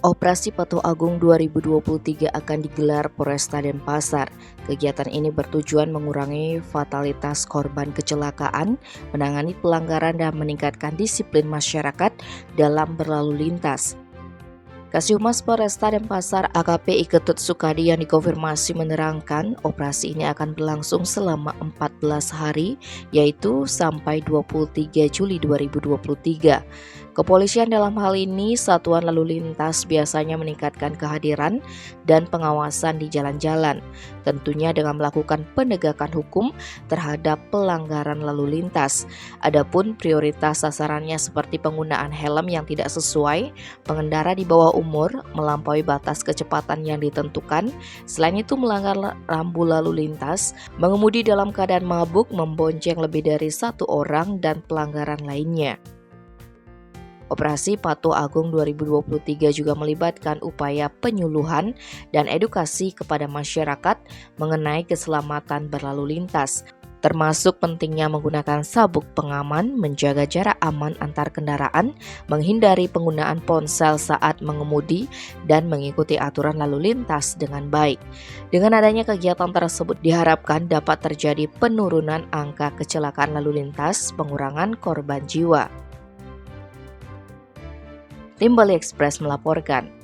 Operasi Patuh Agung 2023 akan digelar Polresta Denpasar. Kegiatan ini bertujuan mengurangi fatalitas korban kecelakaan, menangani pelanggaran dan meningkatkan disiplin masyarakat dalam berlalu lintas. Kasih Polresta Denpasar AKP Iketut Sukadi yang dikonfirmasi menerangkan operasi ini akan berlangsung selama 14 hari yaitu sampai 23 Juli 2023. Kepolisian dalam hal ini Satuan Lalu Lintas biasanya meningkatkan kehadiran dan pengawasan di jalan-jalan, tentunya dengan melakukan penegakan hukum terhadap pelanggaran lalu lintas. Adapun prioritas sasarannya seperti penggunaan helm yang tidak sesuai, pengendara di bawah umur, melampaui batas kecepatan yang ditentukan, selain itu melanggar rambu lalu lintas, mengemudi dalam keadaan mabuk, membonceng lebih dari satu orang, dan pelanggaran lainnya. Operasi Patuh Agung 2023 juga melibatkan upaya penyuluhan dan edukasi kepada masyarakat mengenai keselamatan berlalu lintas, termasuk pentingnya menggunakan sabuk pengaman, menjaga jarak aman antar kendaraan, menghindari penggunaan ponsel saat mengemudi, dan mengikuti aturan lalu lintas dengan baik. Dengan adanya kegiatan tersebut diharapkan dapat terjadi penurunan angka kecelakaan lalu lintas, pengurangan korban jiwa. Tim Bali Express melaporkan.